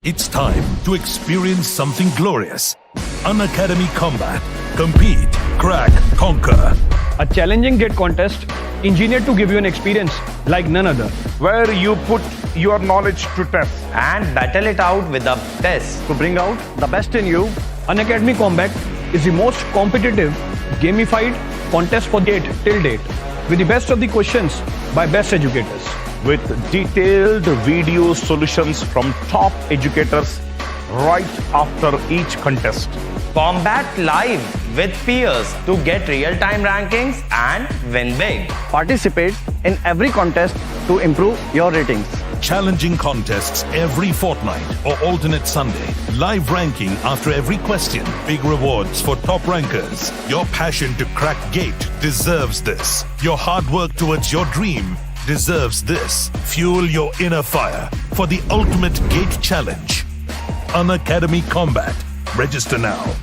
It's time to experience something glorious. Unacademy Combat. Compete, crack, conquer. A challenging GATE contest engineered to give you an experience like none other. Where you put your knowledge to test and battle it out with a test To bring out the best in you, Unacademy Combat is the most competitive, gamified contest for GATE till date, with the best of the questions by best educators. with detailed video solutions from top educators right after each contest. Combat live with peers to get real-time rankings and win big. Participate in every contest to improve your ratings. Challenging contests every fortnight or alternate Sunday. Live ranking after every question. Big rewards for top rankers. Your passion to crack GATE deserves this. Your hard work towards your dream deserves this. Fuel your inner fire for the ultimate GATE challenge. Unacademy Combat. Register now.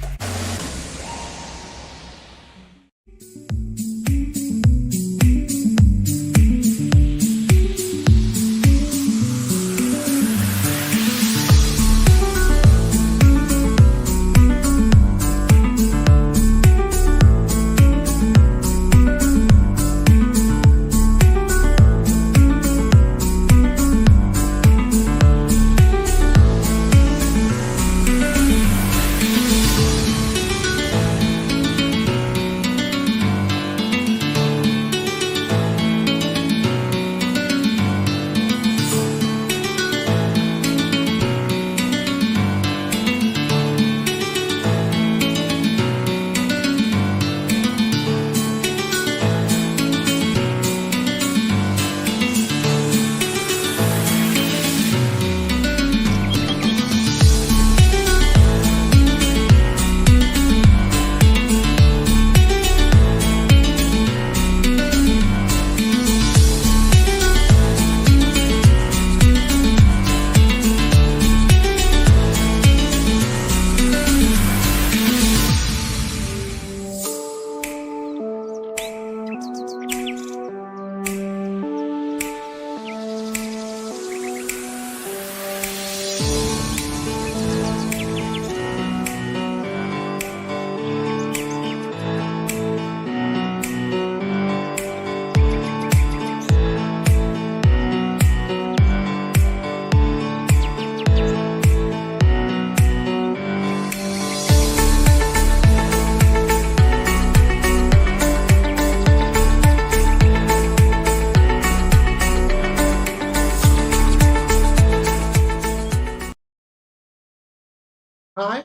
Hi,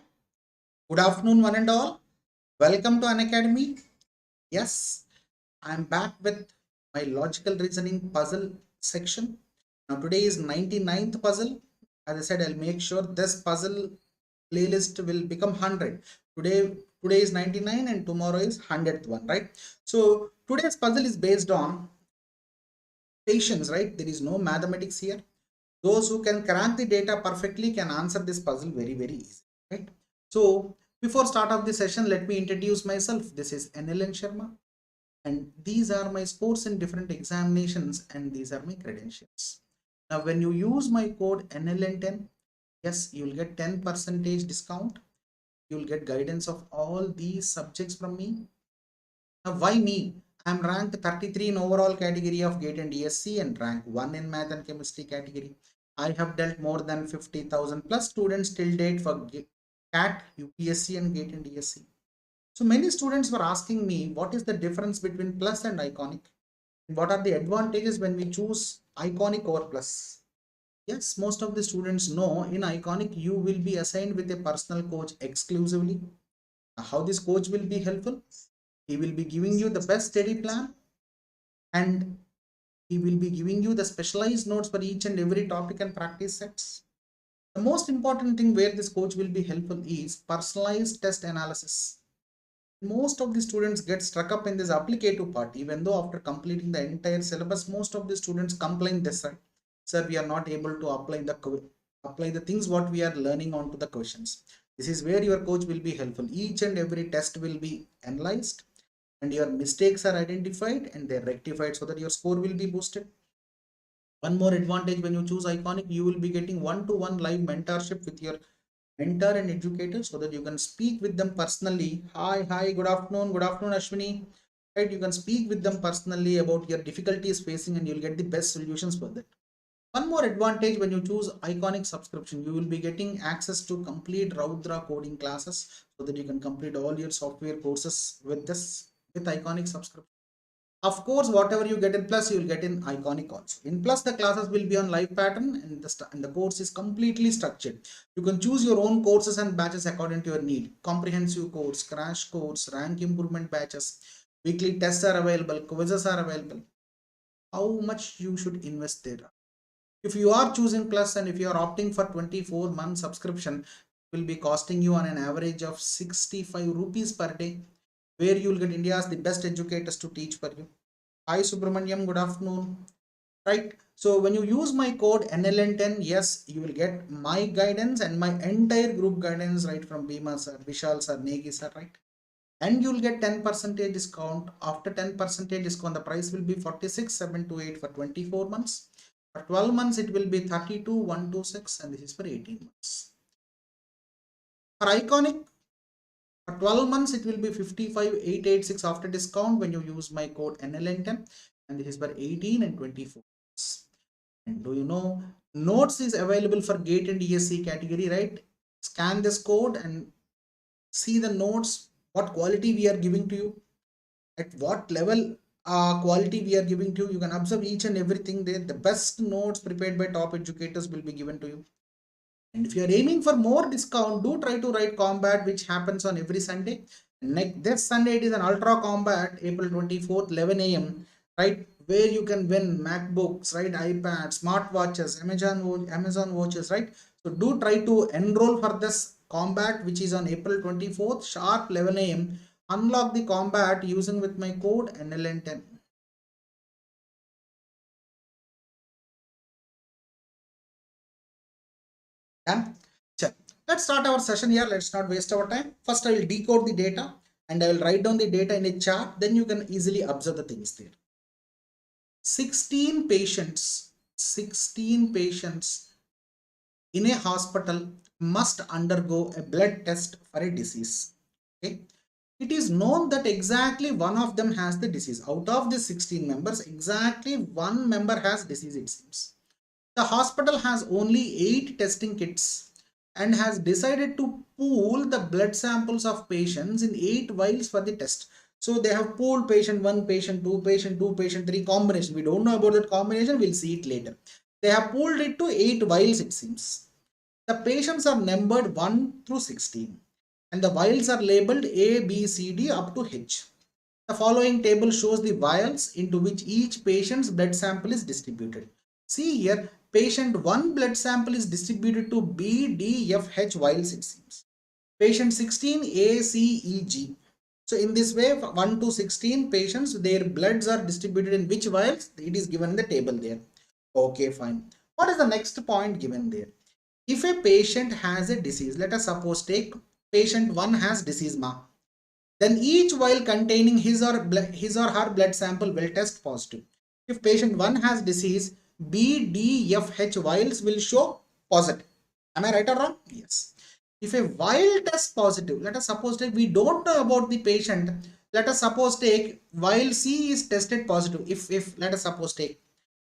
good afternoon, one and all. Welcome to Unacademy. Yes, I'm back with my logical reasoning puzzle section. Now, today is 99th puzzle. As I said, I'll make sure this puzzle playlist will become 100. Today is 99 and tomorrow is 100th one, right? So, today's puzzle is based on patience, right? There is no mathematics here. Those who can crack the data perfectly can answer this puzzle very, very easy. Right. So before start of the session, let me introduce myself. This is NLN Sharma, and these are my scores in different examinations, and these are my credentials. Now, when you use my code NLN10, yes, you'll get 10% discount. You'll get guidance of all these subjects from me. Now, why me? I'm ranked 33 in overall category of GATE and ESE and rank 1 in math and chemistry category. I have dealt more than 50,000 plus students till date for CAT, UPSC and GATE and ESE. So many students were asking me, what is the difference between plus and iconic? What are the advantages when we choose iconic over plus? Yes, most of the students know in iconic you will be assigned with a personal coach exclusively. How this coach will be helpful? He will be giving you the best study plan, and he will be giving you the specialized notes for each and every topic and practice sets. The most important thing where this coach will be helpful is personalized test analysis. Most of the students get stuck up in this applicative part, even though after completing the entire syllabus, most of the students complain this side. Sir, we are not able to apply the things what we are learning onto the questions. This is where your coach will be helpful. Each and every test will be analyzed and your mistakes are identified and they're rectified so that your score will be boosted. One more advantage when you choose Iconic, you will be getting one-to-one live mentorship with your mentor and educator so that you can speak with them personally. Hi, good afternoon, Ashwini. Right, you can speak with them personally about your difficulties facing and you'll get the best solutions for that. One more advantage when you choose Iconic subscription, you will be getting access to complete Raudra coding classes so that you can complete all your software courses with Iconic subscription. Of course, whatever you get in Plus, you will get in Iconic also. In Plus, the classes will be on live pattern and the course is completely structured. You can choose your own courses and batches according to your need. Comprehensive course, crash course, rank improvement batches, weekly tests are available, quizzes are available. How much you should invest there? If you are choosing Plus and if you are opting for 24-month subscription, it will be costing you on an average of 65 rupees per day, where you will get India's the best educators to teach for you. Hi Subramaniam, good afternoon. Right, so when you use my code NLN10, yes, you will get my guidance and my entire group guidance right from Bhima sir, Vishal sir, Negi sir, right? And you'll get 10% discount. After 10% discount, the price will be 46,728 for 24 months. For 12 months, it will be 32,126, and this is for 18 months. For Iconic, for 12 months, it will be 55,886 after discount when you use my code NLN10, and this is for 18 and 24 months. And do you know, notes is available for GATE and ESE category, right? Scan this code and see the notes, what quality we are giving to you, at what level quality we are giving to you. You can observe each and everything there. The best notes prepared by top educators will be given to you. And if you are aiming for more discount, do try to write combat, which happens on every Sunday. This Sunday it is an ultra combat, April 24th, 11 a.m. right, where you can win MacBooks, right, iPads, smartwatches, Amazon watches, right? So do try to enroll for this combat, which is on April 24th, sharp 11 a.m. Unlock the combat using with my code NLN10. Done? Sure. Let's start our session here. Let's not waste our time. First, I will decode the data and I will write down the data in a chart. Then you can easily observe the things there. 16 patients in a hospital must undergo a blood test for a disease. Okay. It is known that exactly one of them has the disease. Out of the 16 members, exactly one member has disease, it seems. The hospital has only 8 testing kits and has decided to pool the blood samples of patients in 8 vials for the test. So they have pooled patient 1, patient 2, patient 2, patient 3 combination. We don't know about that combination. We'll see it later. They have pooled it to 8 vials, it seems. The patients are numbered 1 through 16 and the vials are labeled A, B, C, D up to H. The following table shows the vials into which each patient's blood sample is distributed. See here, patient 1 blood sample is distributed to B, D, F, H vials, it seems. Patient 16, A, C, E, G. So in this way, 1 to 16 patients, their bloods are distributed in which vials? It is given in the table there. Okay, fine. What is the next point given there? If a patient has a disease, let us suppose take patient 1 has disease ma. Then each vial containing his or her blood sample will test positive. If patient 1 has disease, B, D, F, H vials will show positive. Am I right or wrong? Yes. If a vial tests positive, let us suppose take, we don't know about the patient. Let us suppose take vial C is tested positive. If let us suppose take,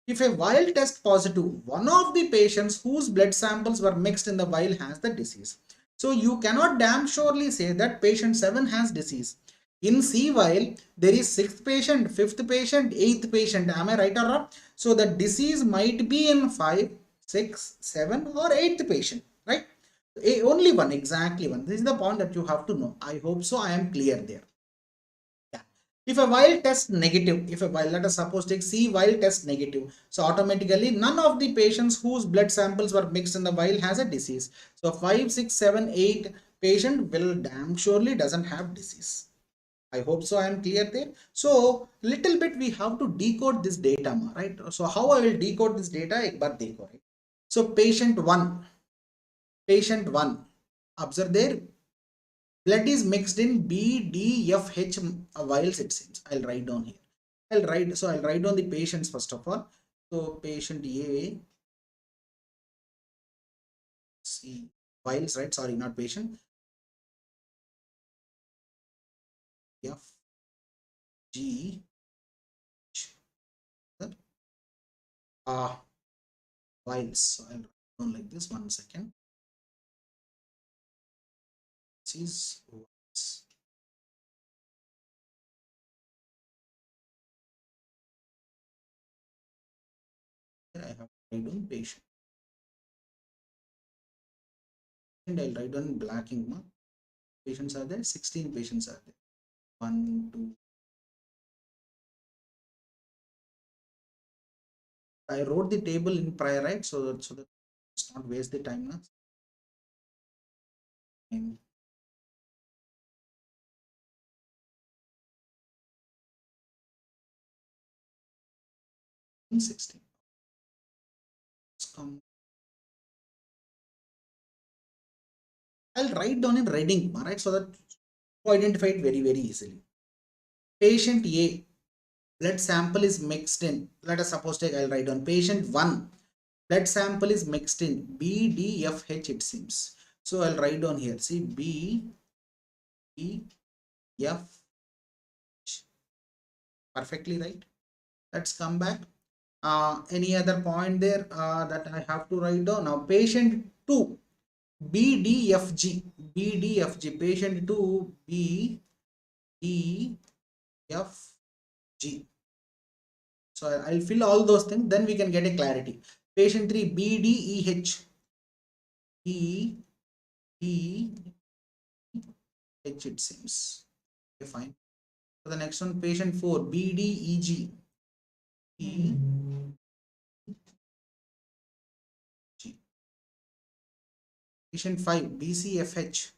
if a vial tests positive, one of the patients whose blood samples were mixed in the vial has the disease. So you cannot damn surely say that patient 7 has disease. In C vial, there is 6th patient, 5th patient, 8th patient. Am I right or wrong? So the disease might be in 5, 6, 7 or 8th patient, right? Only one, exactly one. This is the point that you have to know. I hope so. I am clear there. Yeah. If a vial tests negative, if a vial, let us suppose take C vial tests negative, so automatically none of the patients whose blood samples were mixed in the vial has a disease. So 5, 6, 7, 8 patient will damn surely doesn't have disease. I hope so. I am clear there. So little bit we have to decode this data, right? So how I will decode this data? Ek baar dekho, right? So patient 1, observe there, blood is mixed in B, D, F, H vials, it seems. I'll write down here. I'll write down the patients first of all. So patient A, C, vials, right? Sorry, not patient. F, G, H, vials. So I'll write down like this. 1 second. This is vials. Here I have to write down patient. And I'll write down black ink mark. Patients are there. 16 patients are there. 1, 2. I wrote the table in prior, right? So that it's not waste the time now. And 16. Let's come. I'll write down in red ink, right? So that you identify it very, very easily. Patient A, blood sample is mixed in. Let us suppose take I'll write down patient 1. Blood sample is mixed in B, D, F, H, it seems. So I'll write down here. See B, E, F, H. Perfectly right. Let's come back. Any other point there that I have to write down? Now patient 2, B, D, F, G. B, D, F, G. Patient 2, B, D, F, G. So I'll fill all those things, then we can get a clarity. Patient 3, B, D, E, H. E, E, H, it seems. Okay, fine. So the next one, patient 4, B, D, E, G. E, G. Patient 5, B, C, F, H.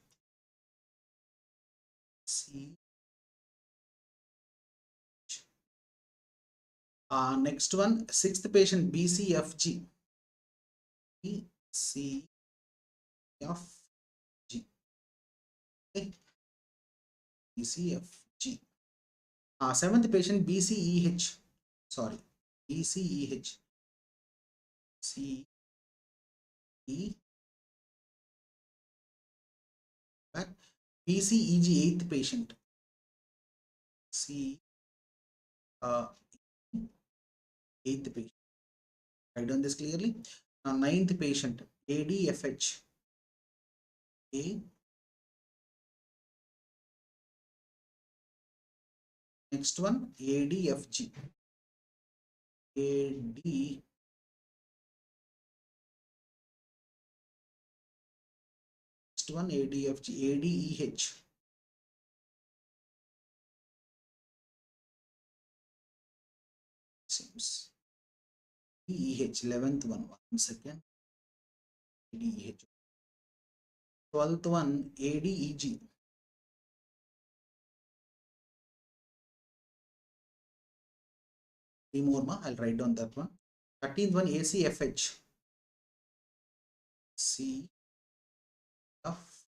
C, H. Next one, 6th patient, B, C, F, G. B, C, F, G. Okay. B, C, F, G. 7th patient, B, C, E, H. Sorry, B, C, E, H. C, E, back. B, C, E, G, 8th patient. C, 8th patient. Write down this clearly. Now 9th patient, A, D, F, H. A. Next one, A, D, F, G. A, D. Next one, A, D, F, G. A, D, E, H. Seems. E, E, H. 11th one. 1 second. A, D, E, H. 12th one, A, D, E, G. Three more, I'll write down that one. 13th one, A, C, F, H. C, F.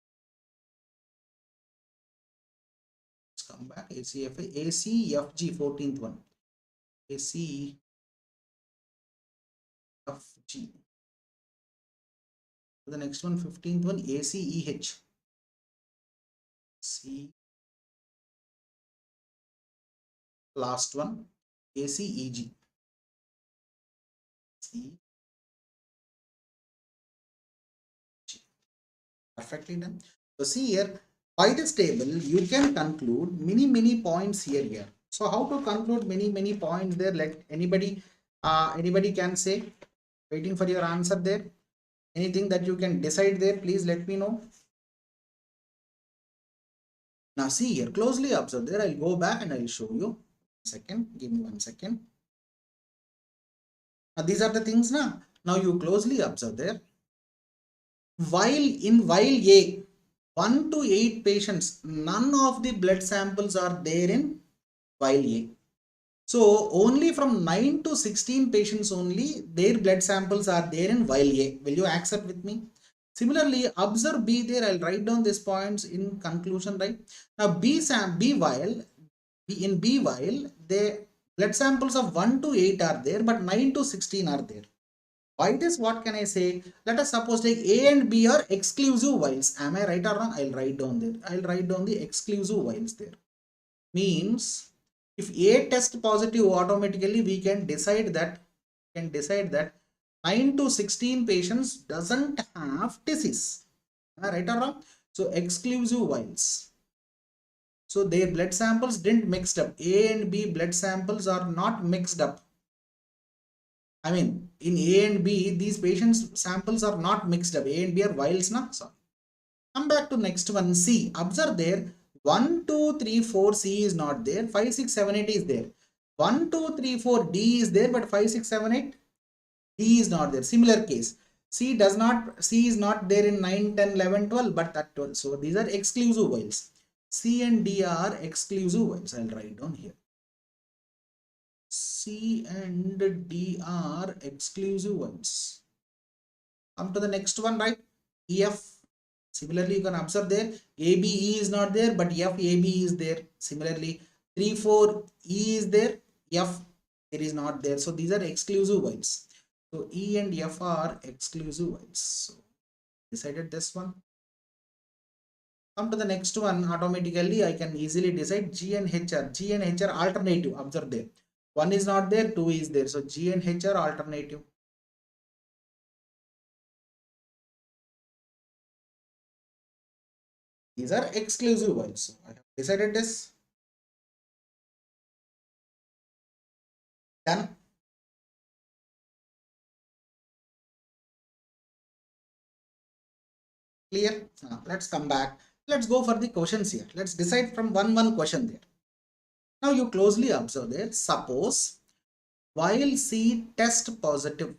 Let's come back. A, C, F, H. A, C, F, G. 14th one. A, C, F, G. The next one, 15th one, A, C, E, H. C. Last one, A, C, E, G. C, G. Perfectly done. So see here, by this table, you can conclude many points here. So how to conclude many points there? Let anybody can say. Waiting for your answer there. Anything that you can decide there, please let me know. Now see here, closely observe there. I'll go back and I'll show you. Second, give me 1 second. Now these are the things now. Now you closely observe there. While A, 1 to 8 patients, none of the blood samples are there in vial A. So only from 9 to 16 patients only, their blood samples are there in vial A. Will you accept with me? Similarly, observe B there. I'll write down these points in conclusion, right? Now B vial, the blood samples of 1 to 8 are there, but 9 to 16 are there. By this, what can I say? Let us suppose take A and B are exclusive whiles. Am I right or wrong? I'll write down there. I'll write down the exclusive whiles there. Means if A test positive, automatically we can decide that 9 to 16 patients doesn't have disease. Am I right or wrong? So exclusive whiles. So their blood samples didn't mixed up. A and B blood samples are not mixed up. I mean, in A and B, these patients samples are not mixed up. A and B are vials, na? Sorry. Come back to next one, C. Observe there, 1, 2, 3, 4, C is not there. 5, 6, 7, 8 is there. 1, 2, 3, 4, D is there, but 5, 6, 7, 8, D is not there. Similar case. C is not there in 9, 10, 11, 12, but that 12. So these are exclusive whiles. C and D are exclusive whiles. I'll write down here. C and D are exclusive ones. Come to the next one, right? EF. Similarly, you can observe there ABE is not there, but FAB is there. Similarly, 3, 4 E is there, F there is not there. So these are exclusive ones. So E and F are exclusive ones. So decided this one. Come to the next one. Automatically, I can easily decide G and H are. G and H are alternative. Observe there. 1 is not there, 2 is there. So G and H are alternative. These are exclusive ones. So I have decided this. Done. Clear? Now let's come back. Let's go for the questions here. Let's decide from one question there. Now you closely observe there. Suppose while C test positive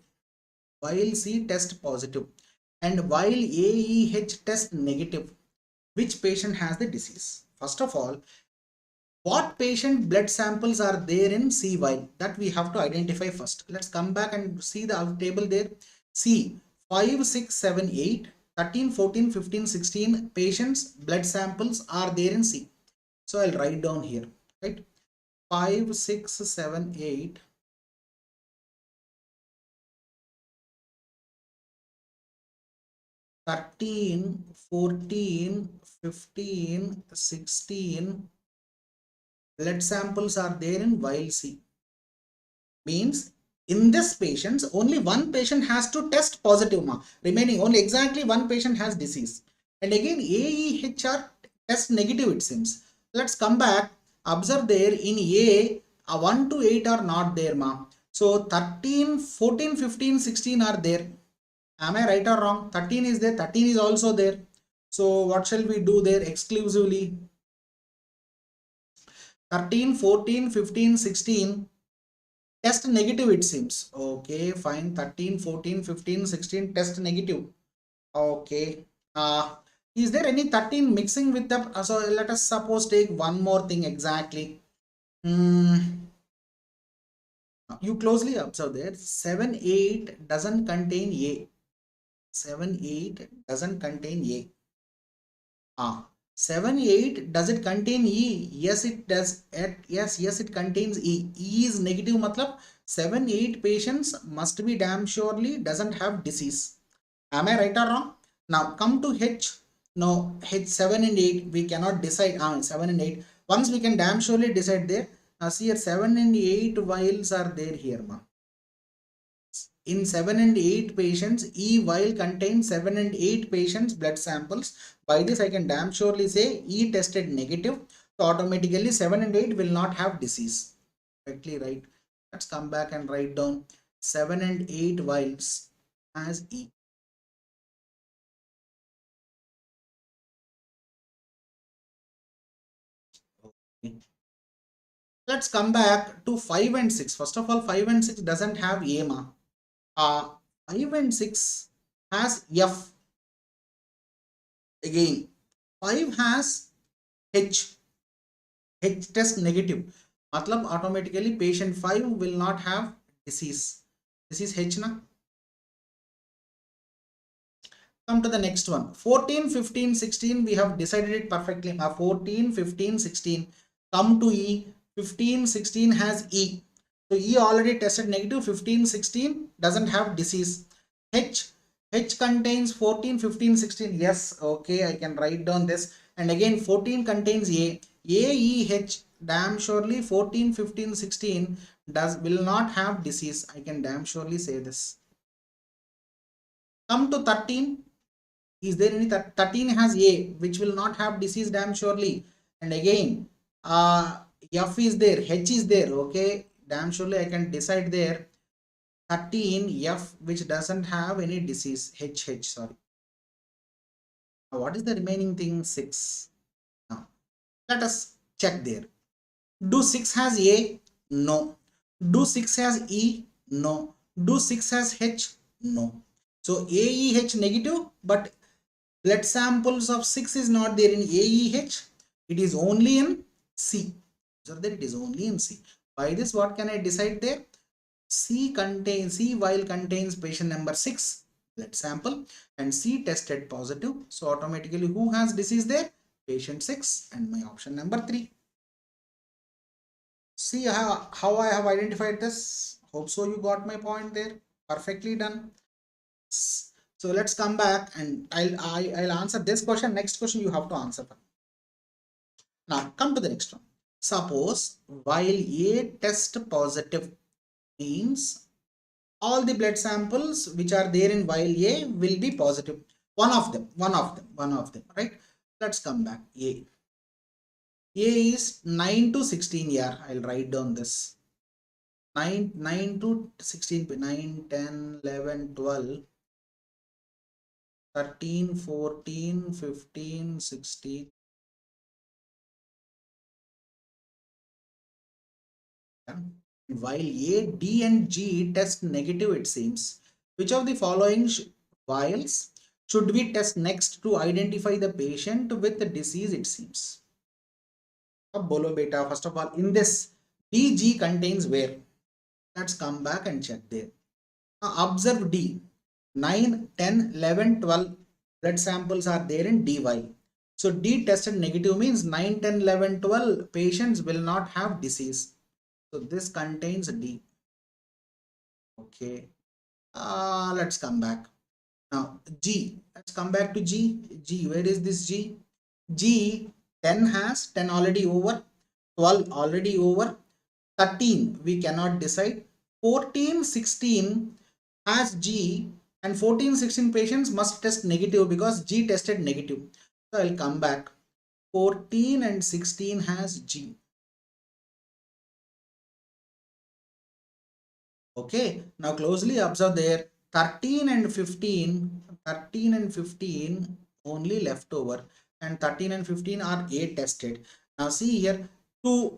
and while AEH test negative, which patient has the disease? First of all, what patient blood samples are there in C vial? That we have to identify first. Let's come back and see the table there. C 5, 6, 7, 8, 13, 14, 15, 16 patients blood samples are there in C. So I'll write down here, right? 5, 6, 7, 8. 13, 14, 15, 16 blood samples are there in vial C. Means in this patients, only one patient has to test positive. Remaining only exactly one patient has disease. And again AEHR test negative it seems. Let's come back. Observe there in A, 1 to 8 are not there. So 13, 14, 15, 16 are there. Am I right or wrong? 13 is there, 13 is also there. So what shall we do there exclusively? 13, 14, 15, 16 test negative it seems. Okay, fine. 13, 14, 15, 16 test negative. Okay. Is there any 13 mixing with the, so let us suppose take one more thing exactly. You closely observe there. 7, 8 doesn't contain A. 7, 8 doesn't contain A. 7, 8 does it contain E? Yes, it does. Yes, it contains E. E is negative, matlab 7, 8 patients must be damn surely doesn't have disease. Am I right or wrong? Now come to H. No, H 7 and 8 we cannot decide. 7 and 8. Once we can damn surely decide there. See here 7 and 8 vials are there here. In 7 and 8 patients, E vial contains 7 and 8 patients blood samples. By this I can damn surely say E tested negative. So automatically 7 and 8 will not have disease. Correctly right. Let's come back and write down 7 and 8 vials as E. Okay. Let's come back to 5 and 6. First of all, 5 and 6 doesn't have A. 5 and 6 has F. Again, 5 has H. H test negative. Matlab automatically patient 5 will not have disease. This is H na. Come to the next one. 14, 15, 16 we have decided it perfectly. 14, 15, 16 come to E. 15, 16 has E. So E already tested negative, 15, 16 doesn't have disease. H contains 14, 15, 16. Yes, okay, I can write down this. And again 14 contains A. E, H, damn surely 14, 15, 16 will not have disease. I can damn surely say this. Come to 13. Is there any 13 has A which will not have disease damn surely. And again F is there, H is there, okay, damn surely I can decide there. 13 F which doesn't have any disease, H sorry. Now what is the remaining thing? 6. Now let us check there. Do 6 has A? No. Do 6 has E? No. Do 6 has H? No. So AEH negative, but blood samples of 6 is not there in AEH. It is only in C. So that it is only in C. By this, what can I decide there? C vial contains patient number 6 blood sample and C tested positive. So automatically who has disease there? Patient 6 and my option number 3. See how I have identified this. Hope so you got my point there. Perfectly done. So let's come back and I'll answer this question. Next question you have to answer. Now come to the next one. Suppose while A test positive means all the blood samples which are there in vial A will be positive. One of them, right? Let's come back. A is 9 to 16 here. I'll write down this. 9 to 16, 9, 10, 11, 12, 13, 14, 15, 16. While A, D and G test negative, it seems. Which of the following vials should we test next to identify the patient with the disease, it seems? Bolo beta, first of all, in this DG contains where? Let's come back and check there. Now observe D. 9, 10, 11, 12 blood samples are there in D vial. So D tested negative means 9, 10, 11, 12 patients will not have disease. So this contains D. Okay. Let's come back. Now G. Let's come back to G. G. Where is this G? G 10 has 10 already over. 12 already over. 13 we cannot decide. 14, 16 has G and 14, 16 patients must test negative because G tested negative. So I'll come back. 14 and 16 has G. Okay, now closely observe there. 13 and 15 only left over, and 13 and 15 are A tested. Now see here, to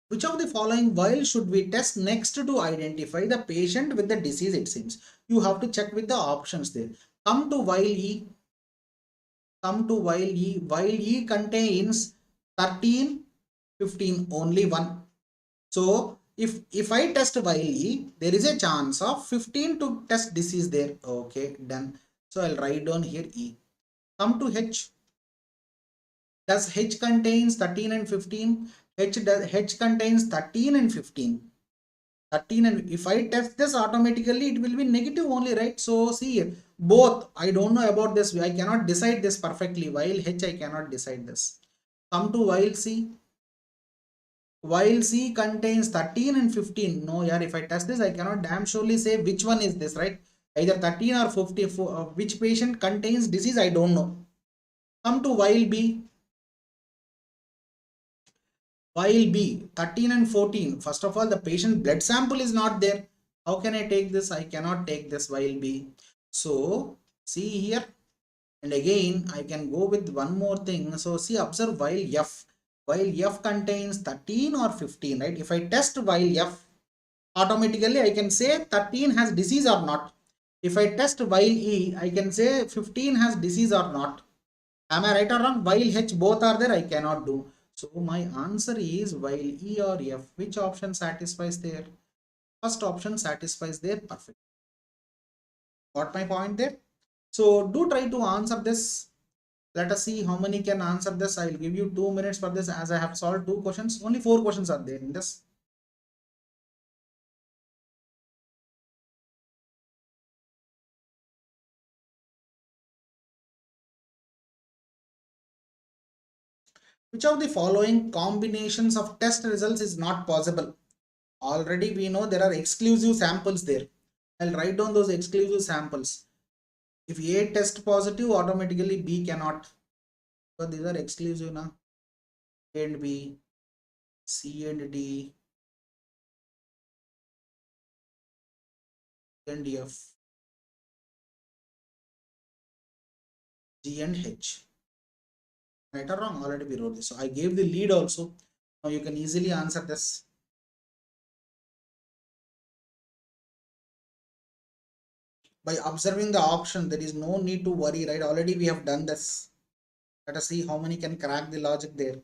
which of the following vial should we test next to identify the patient with the disease, it seems. You have to check with the options there. Come to vial E. Vial E contains 13, 15, only one. So if I test vial E, there is a chance of 15 to test disease there. Okay, done. So I'll write down here E. Come to H. Does H contains 13 and 15? H contains 13 and 15. 13 and if I test this, automatically it will be negative only, right? So see here, both. I don't know about this. I cannot decide this perfectly. While H, I cannot decide this. Come to vial C. Vial C contains 13 and 15. No, yeah, if I test this, I cannot damn surely say which one is this, right? Either 13 or 54. Which patient contains disease, I don't know. Come to vial B. Vial B, 13 and 14. First of all, the patient blood sample is not there. How can I take this? I cannot take this vial B. So see here, and again I can go with one more thing. So see, observe vial F. Vial F contains 13 or 15, right? If I test vial F, automatically I can say 13 has disease or not. If I test vial E, I can say 15 has disease or not. Am I right or wrong? Vial H, both are there, I cannot do. So my answer is vial E or F. Which option satisfies there? First option satisfies there. Perfect. Got my point there? So do try to answer this. Let us see how many can answer this. I will give you 2 minutes for this, as I have solved 2 questions. Only 4 questions are there in this. Which of the following combinations of test results is not possible? Already we know there are exclusive samples there. I'll write down those exclusive samples. If A test positive, automatically B cannot. So these are exclusive now. A and B, C and D, and F, G and H. Right or wrong? Already we wrote this. So I gave the lead also. Now you can easily answer this. By observing the option, there is no need to worry, right? Already we have done this. Let us see how many can crack the logic there.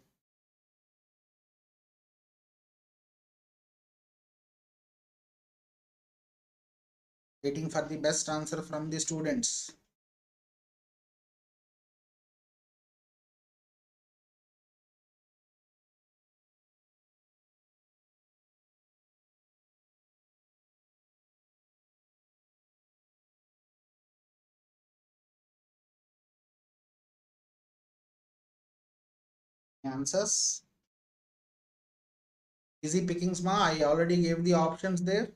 Waiting for the best answer from the students. Answers. Easy pickings ma. I already gave the options there.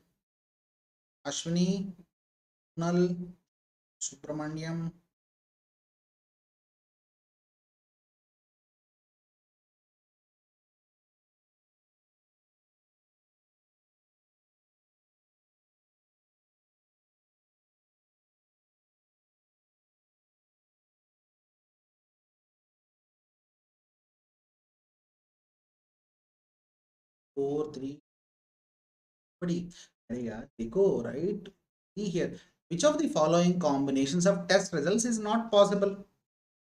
Ashwini, Nal, Subramaniam. Four, three. Go right. See here. Which of the following combinations of test results is not possible?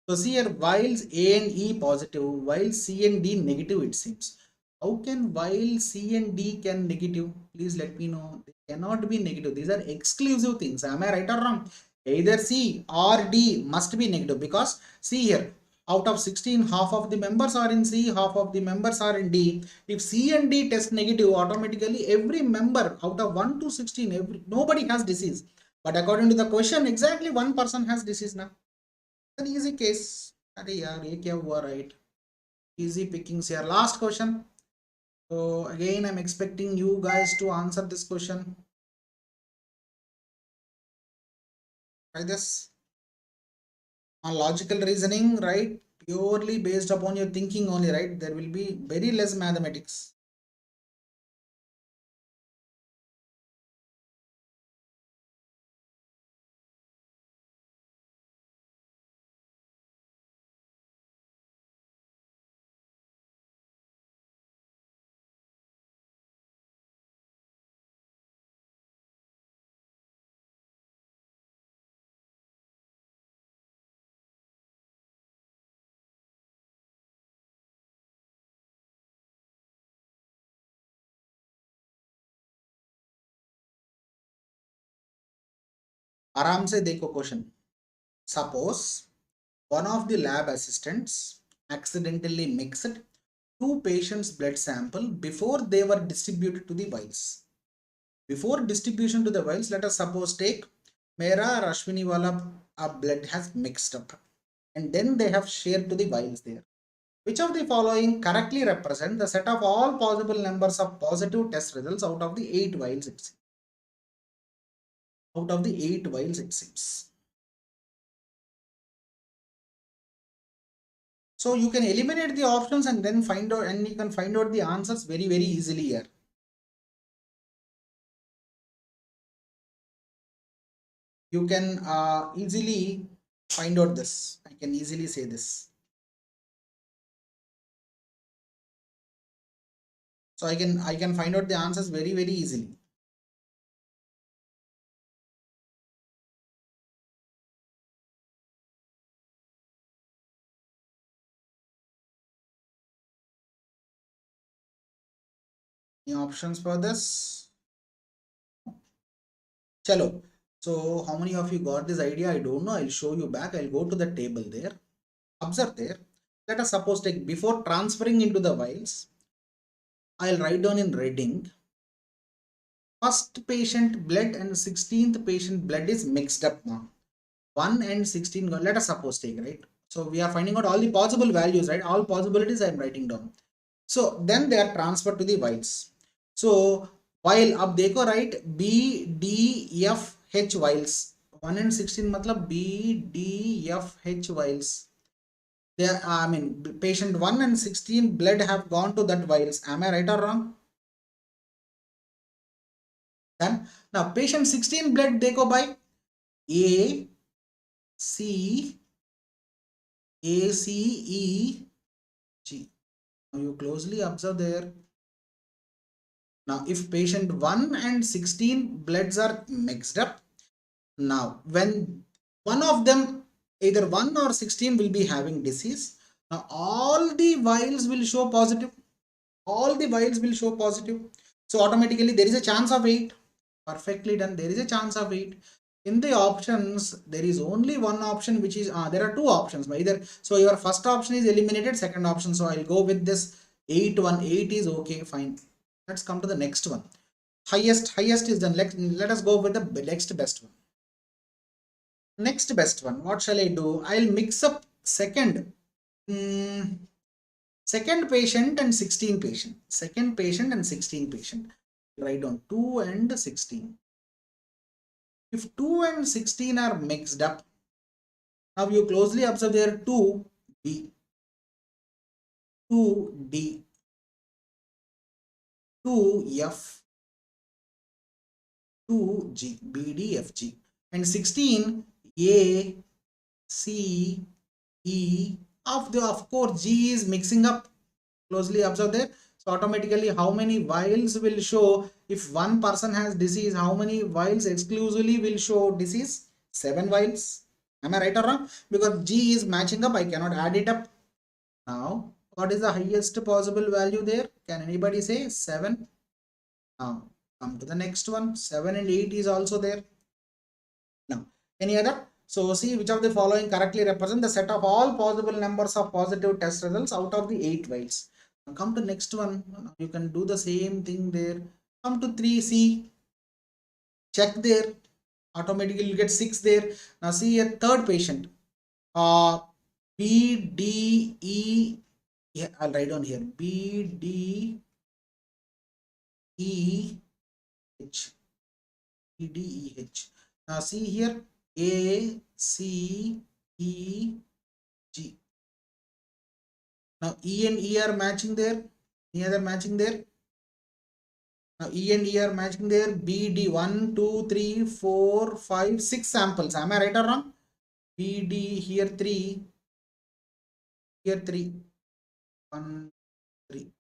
So see here, while A and E positive, while C and D negative, it seems. How can while C and D can negative? Please let me know. They cannot be negative. These are exclusive things. Am I right or wrong? Either C or D must be negative, because see here, out of 16, half of the members are in C, half of the members are in D. If C and D test negative, automatically every member out of 1 to 16, nobody has disease. But according to the question, exactly one person has disease now. An easy case. अरे यार ये क्या हुआ, right? Easy pickings here. Last question. So again, I'm expecting you guys to answer this question. Try this. On logical reasoning, right? Purely based upon your thinking only, right? There will be very less mathematics. आराम से देखो question. Suppose one of the lab assistants accidentally mixed two patients' blood sample before they were distributed to the vials. Before distribution to the vials, let us suppose take Mera or Ashwini wala blood has mixed up, and then they have shared to the vials there. Which of the following correctly represent the set of all possible numbers of positive test results out of the 8 vials it seems? Out of the 8 vials it seems. So you can eliminate the options and then find out, and you can find out the answers very easily here. You can easily find out this. I can easily say this. So I can find out the answers very easily. Any options for this? Chalo. So how many of you got this idea? I don't know. I'll show you back. I'll go to the table there. Observe there. Let us suppose take before transferring into the vials, I'll write down in reading. First patient blood and 16th patient blood is mixed up now. 1 and 16, let us suppose take, right? So we are finding out all the possible values, right? All possibilities I am writing down. So then they are transferred to the whiles. So while अब देखो right, B D F H whiles 1 and 16 मतलब B D F H whiles. They are, I mean patient 1 and 16 blood have gone to that whiles. Am I right or wrong? Then now patient 16 blood देखो by A C E G. Now you closely observe there. Now if patient 1 and 16 bloods are mixed up, now when one of them, either 1 or 16 will be having disease, now all the vials will show positive. All the vials will show positive. So automatically there is a chance of 8. Perfectly done. There is a chance of 8. In the options, there is only one option, which is there are two options. Either so your first option is eliminated, second option. So I'll go with this 8 1. 8 is okay, fine. Let's come to the next one. Highest is done. Let us go with the next best one. Next best one. What shall I do? I'll mix up second patient and 16 patient. Second patient and 16 patient. Write down 2 and 16. If 2 and 16 are mixed up, now you closely observe there 2B, 2D, 2F, 2G, BDFG, and 16 A, C, E. Of course, G is mixing up. Closely observe there. So automatically, how many vials will show if one person has disease? How many vials exclusively will show disease? 7 vials. Am I right or wrong? Because G is matching up, I cannot add it up. Now, what is the highest possible value there? Can anybody say 7? Now, come to the next one. 7 and 8 is also there. Now, any other? So see which of the following correctly represent the set of all possible numbers of positive test results out of the 8 vials. Now come to next one. You can do the same thing there. Come to 3C. Check there. Automatically you get 6 there. Now see a third patient. B, D, E. Yeah, I'll write down here. B, D, E, H. B, D, E, H. Now see here. A, C, E, G. Now E and E are matching there. Any other matching there? Now E and E are matching there. B, D, 1, 2, 3, 4, 5, 6 samples. Am I right or wrong? B, D, here 3, here 3, 1, 3.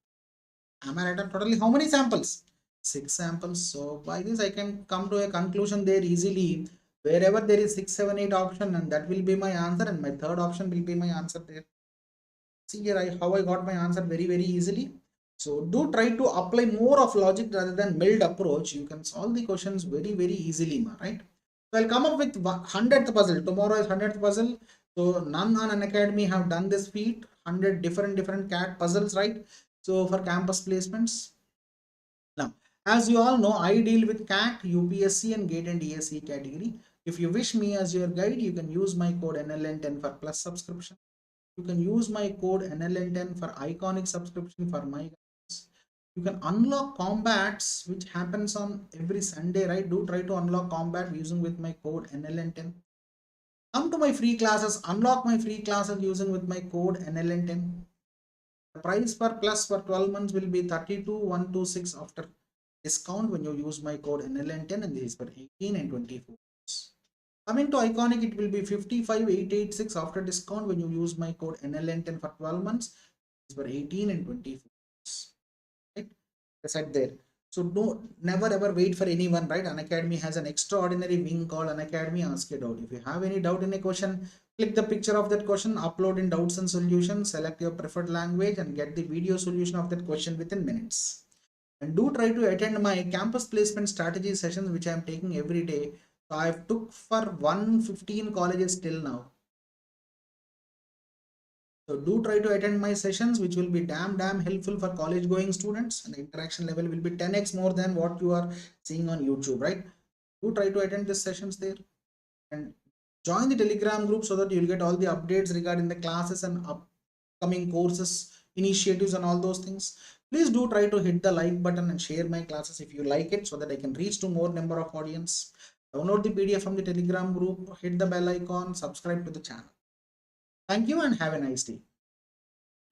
Am I right or totally? How many samples? 6 samples. So by this I can come to a conclusion there easily. Wherever there is 6, 7, 8 option, and that will be my answer, and my third option will be my answer there. See here how I got my answer very easily. So do try to apply more of logic rather than mild approach. You can solve the questions very easily, right? So I'll come up with 100th puzzle. Tomorrow is 100th puzzle. So none on Unacademy have done this feat. 100 different CAT puzzles, right? So for campus placements. Now, as you all know, I deal with CAT, UPSC and GATE and ESE category. If you wish me as your guide, you can use my code NLN10 for plus subscription. You can use my code NLN10 for iconic subscription for my guides. You can unlock combats, which happens on every Sunday, right? Do try to unlock combat using with my code NLN10. Come to my free classes, unlock my free classes using with my code NLN10. The price per plus for 12 months will be 32,126 after discount when you use my code NLN10, and this is for 18 and 24. Coming to iconic, it will be 55,886 after discount when you use my code NLN10 for 12 months. It's for 18 and 24. Right? I said there. So never ever wait for anyone, right? Unacademy has an extraordinary wing called Unacademy Ask a Doubt. If you have any doubt in a question, click the picture of that question, upload in doubts and solutions, select your preferred language, and get the video solution of that question within minutes. And do try to attend my campus placement strategy sessions, which I am taking every day. So I've took for 115 colleges till now. So do try to attend my sessions, which will be damn helpful for college going students, and the interaction level will be 10x more than what you are seeing on YouTube, right? Do try to attend these sessions there, and Join the Telegram group so that you'll get all the updates regarding the classes and upcoming courses, initiatives and all those things. Please do try to hit the like button and share my classes if you like it so that I can reach to more number of audience. Download the PDF from the Telegram group, hit the bell icon, subscribe to the channel. Thank you and have a nice day.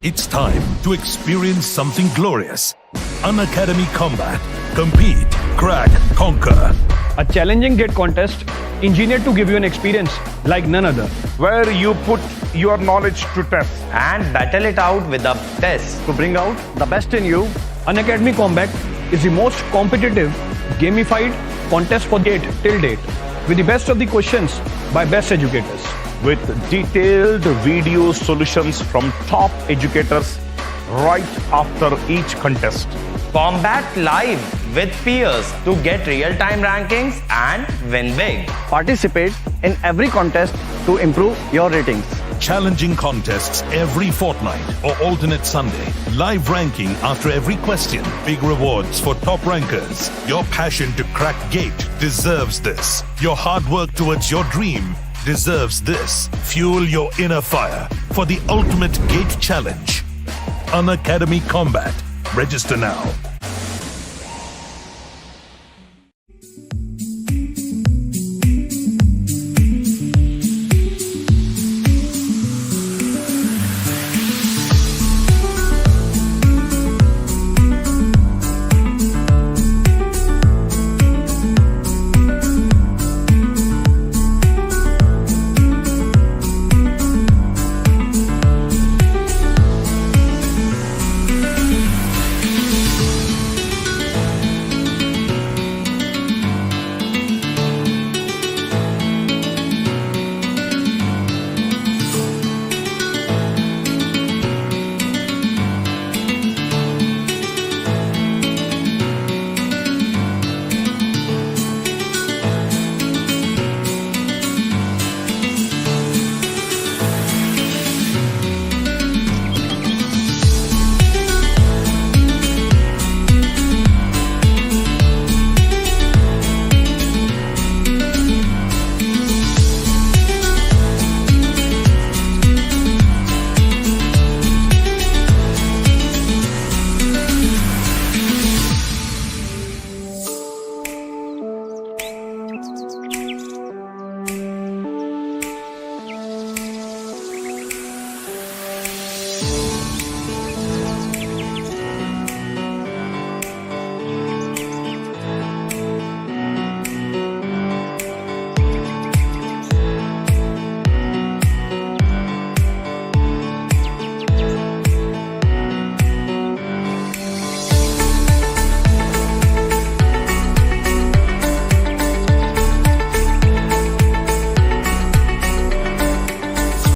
It's time to experience something glorious. Unacademy Combat. Compete, crack, conquer. A challenging GATE contest engineered to give you an experience like none other. where you put your knowledge to test. and battle it out with a test. To bring out the best in you, Unacademy Combat is the most competitive, gamified contest for GATE till date, with the best of the questions by best educators. With detailed video solutions from top educators right after each contest. Combat live with peers to get real-time rankings and win big. Participate in every contest to improve your ratings. Challenging contests every fortnight or alternate Sunday. Live ranking after every question. Big rewards for top rankers. Your passion to crack GATE deserves this. Your hard work towards your dream deserves this. Fuel your inner fire for the ultimate GATE challenge. Unacademy Combat. Register now.